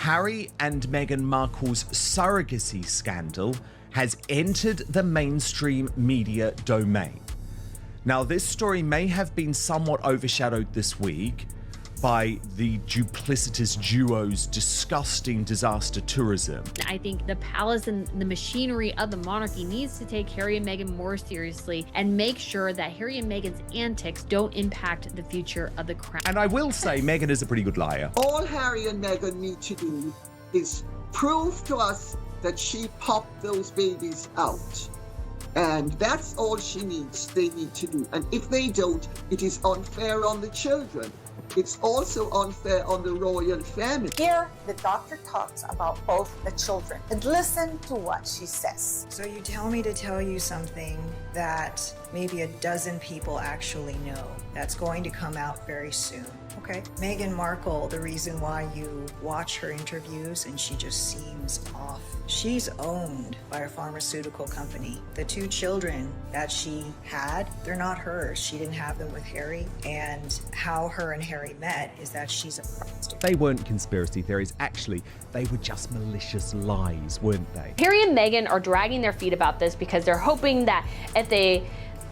Harry and Meghan Markle's surrogacy scandal has entered the mainstream media domain. Now, this story may have been somewhat overshadowed this week by the duplicitous duo's disgusting disaster tourism. I think the palace and the machinery of the monarchy needs to take Harry and Meghan more seriously and make sure that Harry and Meghan's antics don't impact the future of the crown. And I will say, Meghan is a pretty good liar. All Harry and Meghan need to do is prove to us that she popped those babies out. And that's all they need to do. And if they don't, it is unfair on the children. It's also unfair on the royal family. Here, the doctor talks about both the children, and listen to what she says. So you tell me to tell you something that maybe a dozen people actually know that's going to come out very soon. Okay. Meghan Markle, the reason why you watch her interviews and she just seems off. She's owned by a pharmaceutical company. The two children that she had, they're not hers. She didn't have them with Harry. And how her and Harry met is that she's a prostitute. They weren't conspiracy theories. Actually, they were just malicious lies, weren't they? Harry and Meghan are dragging their feet about this because they're hoping that if they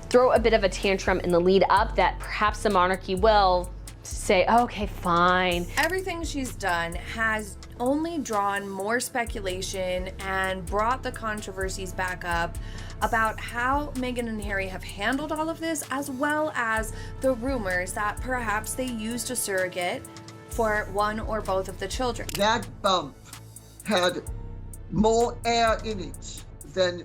throw a bit of a tantrum in the lead up, that perhaps the monarchy will say, okay, fine. Everything she's done has only drawn more speculation and brought the controversies back up about how Meghan and Harry have handled all of this, as well as the rumors that perhaps they used a surrogate for one or both of the children. That bump had more air in it than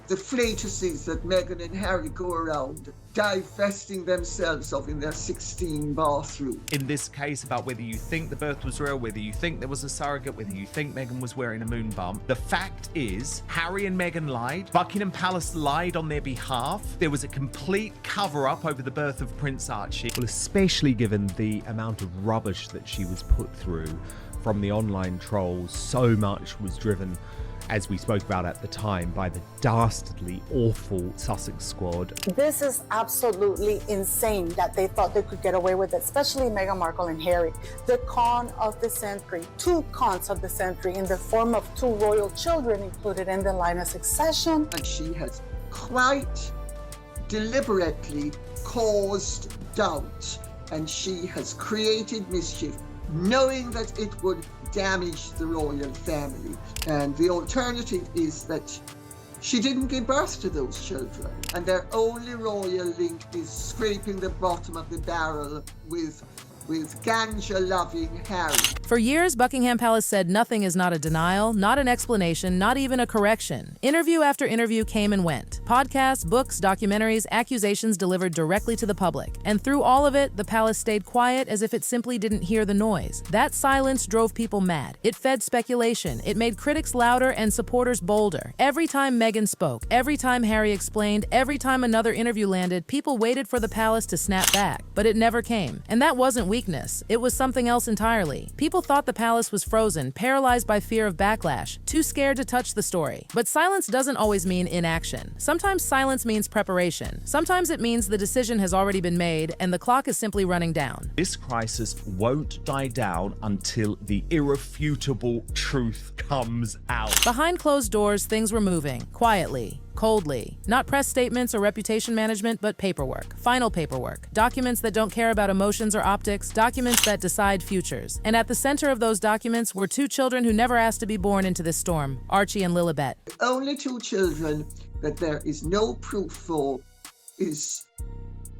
the flatuses that Meghan and Harry go around divesting themselves of in their 16 bathrooms. In this case, about whether you think the birth was real, whether you think there was a surrogate, whether you think Meghan was wearing a moon bump, the fact is Harry and Meghan lied. Buckingham Palace lied on their behalf. There was a complete cover-up over the birth of Prince Archie. Well, especially given the amount of rubbish that she was put through from the online trolls. So much was driven, as we spoke about at the time, by the dastardly, awful Sussex squad. This is absolutely insane that they thought they could get away with it, especially Meghan Markle and Harry. The con of the century, two cons of the century in the form of two royal children included in the line of succession. And she has quite deliberately caused doubt, and she has created mischief, knowing that it would damage the royal family. And the alternative is that she didn't give birth to those children, and their only royal link is scraping the bottom of the barrel with ganja-loving Harry. For years, Buckingham Palace said nothing is not a denial, not an explanation, not even a correction. Interview after interview came and went. Podcasts, books, documentaries, accusations delivered directly to the public. And through all of it, the palace stayed quiet as if it simply didn't hear the noise. That silence drove people mad. It fed speculation. It made critics louder and supporters bolder. Every time Meghan spoke, every time Harry explained, every time another interview landed, people waited for the palace to snap back. But it never came. And that wasn't weakness. It was something else entirely. People thought the palace was frozen, paralyzed by fear of backlash, too scared to touch the story. But silence doesn't always mean inaction. Sometimes silence means preparation. Sometimes it means the decision has already been made and the clock is simply running down. This crisis won't die down until the irrefutable truth comes out. Behind closed doors, things were moving, quietly, coldly. Not press statements or reputation management, but paperwork. Final paperwork. Documents that don't care about emotions or optics. Documents that decide futures. And at the center of those documents were two children who never asked to be born into this storm, Archie and Lilibet. The only two children that there is no proof for is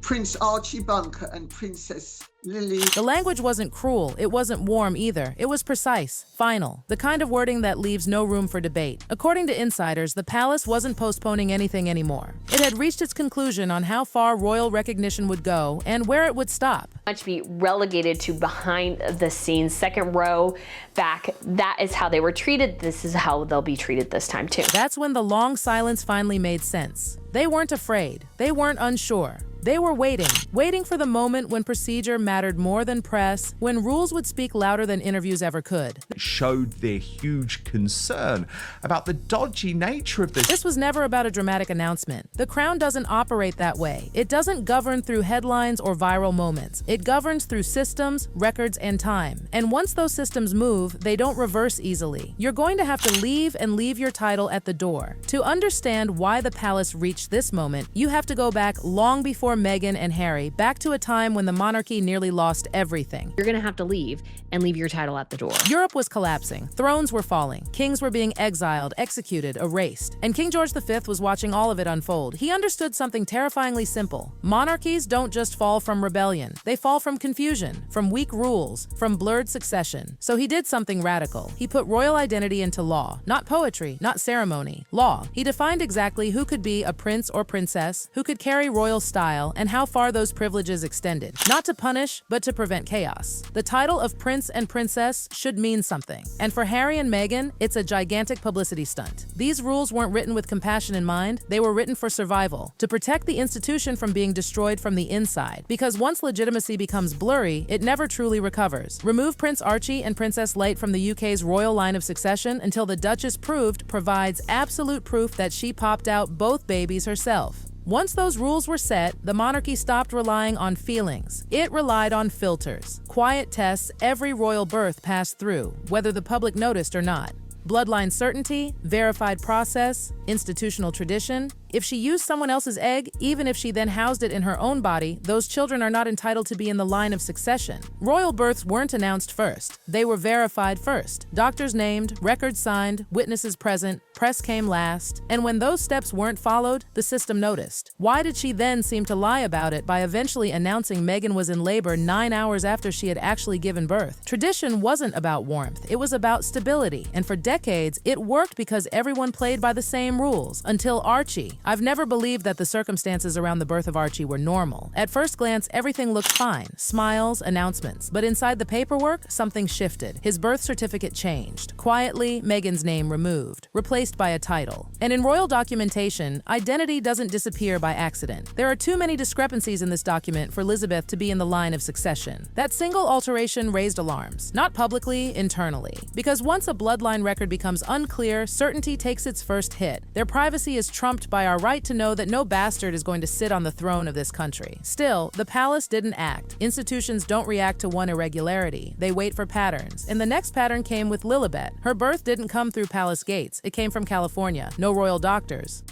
Prince Archie Bunker and Princess Lily. The language wasn't cruel, it wasn't warm either. It was precise, final, the kind of wording that leaves no room for debate. According to insiders, the palace wasn't postponing anything anymore. It had reached its conclusion on how far royal recognition would go and where it would stop. Much be relegated to behind the scenes, second row back. That is how they were treated. This is how they'll be treated this time too. That's when the long silence finally made sense. They weren't afraid. They weren't unsure. They were waiting for the moment when procedure mattered more than press, when rules would speak louder than interviews ever could. Showed their huge concern about the dodgy nature of this. This was never about a dramatic announcement. The Crown doesn't operate that way. It doesn't govern through headlines or viral moments. It governs through systems, records, and time. And once those systems move, they don't reverse easily. You're going to have to leave and leave your title at the door. To understand why the palace reached this moment, you have to go back long before Meghan and Harry, back to a time when the monarchy nearly lost everything. You're gonna have to leave and leave your title at the door. Europe was collapsing, thrones were falling, kings were being exiled, executed, erased, and King George V was watching all of it unfold. He understood something terrifyingly simple. Monarchies don't just fall from rebellion, they fall from confusion, from weak rules, from blurred succession. So he did something radical. He put royal identity into law, not poetry, not ceremony, law. He defined exactly who could be a prince or princess, who could carry royal style, and how far those privileges extended. Not to punish, but to prevent chaos. The title of prince and princess should mean something. And for Harry and Meghan, it's a gigantic publicity stunt. These rules weren't written with compassion in mind, they were written for survival, to protect the institution from being destroyed from the inside. Because once legitimacy becomes blurry, it never truly recovers. Remove Prince Archie and Princess Leia from the UK's royal line of succession until the Duchess provides absolute proof that she popped out both babies herself. Once those rules were set, the monarchy stopped relying on feelings. It relied on filters, quiet tests every royal birth passed through, whether the public noticed or not. Bloodline certainty, verified process, institutional tradition. If she used someone else's egg, even if she then housed it in her own body, those children are not entitled to be in the line of succession. Royal births weren't announced first. They were verified first. Doctors named, records signed, witnesses present, press came last. And when those steps weren't followed, the system noticed. Why did she then seem to lie about it by eventually announcing Meghan was in labor 9 hours after she had actually given birth? Tradition wasn't about warmth. It was about stability. And for decades, it worked because everyone played by the same rules. Until Archie. I've never believed that the circumstances around the birth of Archie were normal. At first glance, everything looked fine. Smiles, announcements. But inside the paperwork, something shifted. His birth certificate changed. Quietly, Meghan's name removed, replaced by a title. And in royal documentation, identity doesn't disappear by accident. There are too many discrepancies in this document for Elizabeth to be in the line of succession. That single alteration raised alarms. Not publicly, internally. Because once a bloodline record becomes unclear, certainty takes its first hit. Their privacy is trumped by our right to know that no bastard is going to sit on the throne of this country. Still, the palace didn't act. Institutions don't react to one irregularity. They wait for patterns. And the next pattern came with Lilibet. Her birth didn't come through palace gates. It came from California. No royal doctors.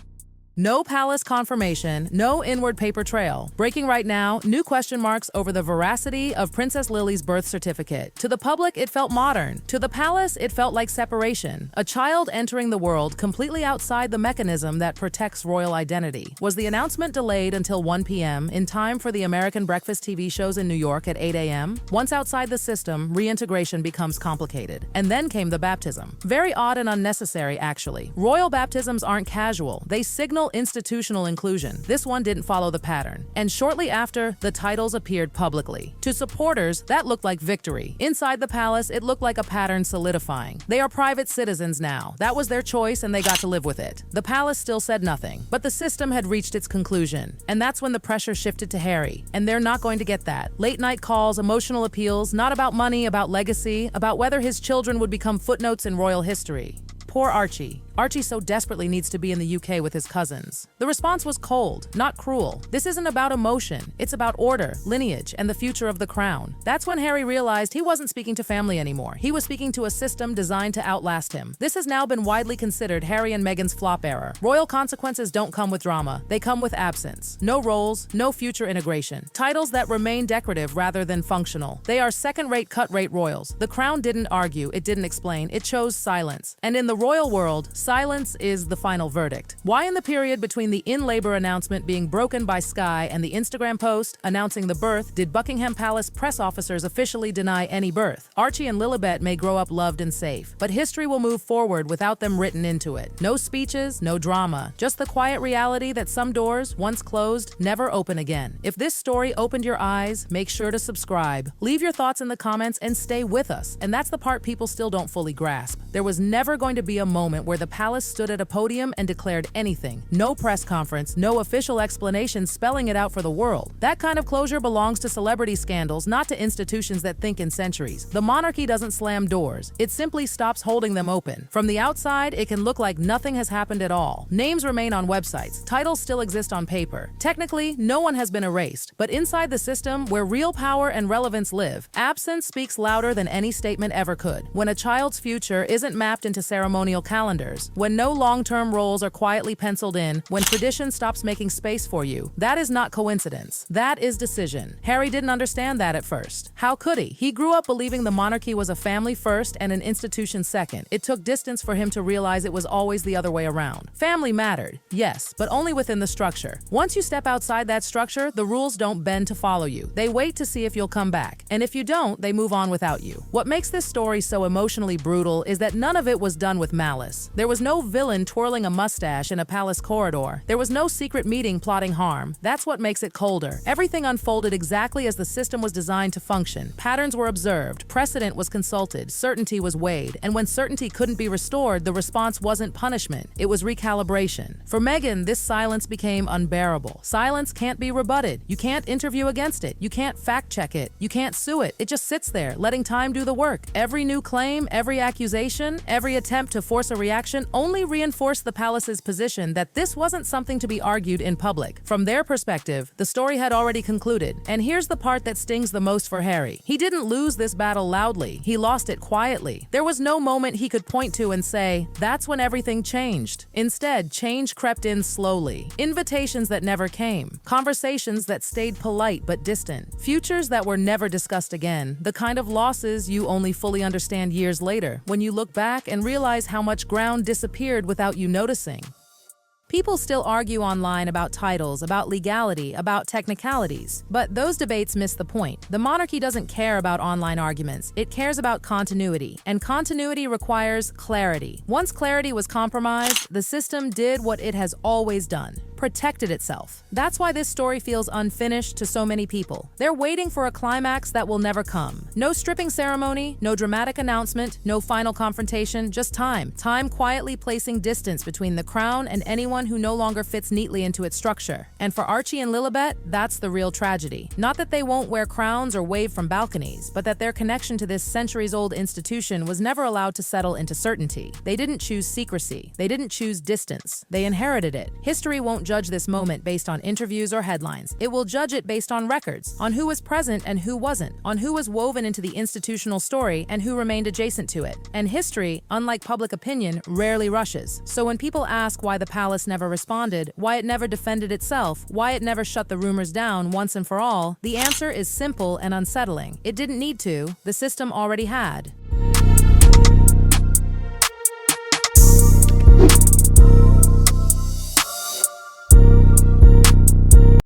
No palace confirmation, no inward paper trail. Breaking right now, new question marks over the veracity of Princess Lily's birth certificate. To the public, it felt modern. To the palace, it felt like separation. A child entering the world completely outside the mechanism that protects royal identity. Was the announcement delayed until 1 p.m. in time for the American breakfast TV shows in New York at 8 a.m.? Once outside the system, reintegration becomes complicated. And then came the baptism. Very odd and unnecessary, actually. Royal baptisms aren't casual. They signal institutional inclusion. This one didn't follow the pattern. And shortly after, the titles appeared publicly. To supporters, that looked like victory. Inside the palace, it looked like a pattern solidifying. They are private citizens now. That was their choice and they got to live with it. The palace still said nothing, but the system had reached its conclusion. And that's when the pressure shifted to Harry. And they're not going to get that. Late night calls, emotional appeals, not about money, about legacy, about whether his children would become footnotes in royal history. Poor Archie. Archie so desperately needs to be in the UK with his cousins. The response was cold, not cruel. This isn't about emotion. It's about order, lineage, and the future of the crown. That's when Harry realized he wasn't speaking to family anymore. He was speaking to a system designed to outlast him. This has now been widely considered Harry and Meghan's flop era. Royal consequences don't come with drama. They come with absence. No roles, no future integration. Titles that remain decorative rather than functional. They are second-rate, cut-rate royals. The crown didn't argue, it didn't explain, it chose silence. And in the royal world, silence is the final verdict. Why in the period between the in-labor announcement being broken by Sky and the Instagram post announcing the birth did Buckingham Palace press officers officially deny any birth? Archie and Lilibet may grow up loved and safe, but history will move forward without them written into it. No speeches, no drama, just the quiet reality that some doors, once closed, never open again. If this story opened your eyes, make sure to subscribe. Leave your thoughts in the comments and stay with us. And that's the part people still don't fully grasp. There was never going to be a moment where the palace stood at a podium and declared anything. No press conference, no official explanation spelling it out for the world. That kind of closure belongs to celebrity scandals, not to institutions that think in centuries. The monarchy doesn't slam doors. It simply stops holding them open. From the outside, it can look like nothing has happened at all. Names remain on websites. Titles still exist on paper. Technically, no one has been erased. But inside the system, where real power and relevance live, absence speaks louder than any statement ever could. When a child's future isn't mapped into ceremonial calendars, when no long-term roles are quietly penciled in, when tradition stops making space for you, that is not coincidence. That is decision. Harry didn't understand that at first. How could he? He grew up believing the monarchy was a family first and an institution second. It took distance for him to realize it was always the other way around. Family mattered, yes, but only within the structure. Once you step outside that structure, the rules don't bend to follow you. They wait to see if you'll come back. And if you don't, they move on without you. What makes this story so emotionally brutal is that none of it was done with malice. There was no villain twirling a mustache in a palace corridor. There was no secret meeting plotting harm. That's what makes it colder. Everything unfolded exactly as the system was designed to function. Patterns were observed, precedent was consulted, certainty was weighed, and when certainty couldn't be restored, the response wasn't punishment, it was recalibration. For Meghan, this silence became unbearable. Silence can't be rebutted. You can't interview against it. You can't fact-check it. You can't sue it. It just sits there, letting time do the work. Every new claim, every accusation, every attempt to force a reaction only reinforced the palace's position that this wasn't something to be argued in public. From their perspective, the story had already concluded. And here's the part that stings the most for Harry. He didn't lose this battle loudly. He lost it quietly. There was no moment he could point to and say, that's when everything changed. Instead, change crept in slowly. Invitations that never came. Conversations that stayed polite but distant. Futures that were never discussed again. The kind of losses you only fully understand years later, when you look back and realize how much ground disappeared without you noticing. People still argue online about titles, about legality, about technicalities. But those debates miss the point. The monarchy doesn't care about online arguments. It cares about continuity. And continuity requires clarity. Once clarity was compromised, the system did what it has always done. Protected itself. That's why this story feels unfinished to so many people. They're waiting for a climax that will never come. No stripping ceremony, no dramatic announcement, no final confrontation, just time. Time quietly placing distance between the crown and anyone who no longer fits neatly into its structure. And for Archie and Lilibet, that's the real tragedy. Not that they won't wear crowns or wave from balconies, but that their connection to this centuries-old institution was never allowed to settle into certainty. They didn't choose secrecy. They didn't choose distance. They inherited it. History won't judge this moment based on interviews or headlines. It will judge it based on records, on who was present and who wasn't, on who was woven into the institutional story and who remained adjacent to it. And history, unlike public opinion, rarely rushes. So when people ask why the palace never responded, why it never defended itself, why it never shut the rumors down once and for all, the answer is simple and unsettling. It didn't need to. The system already had.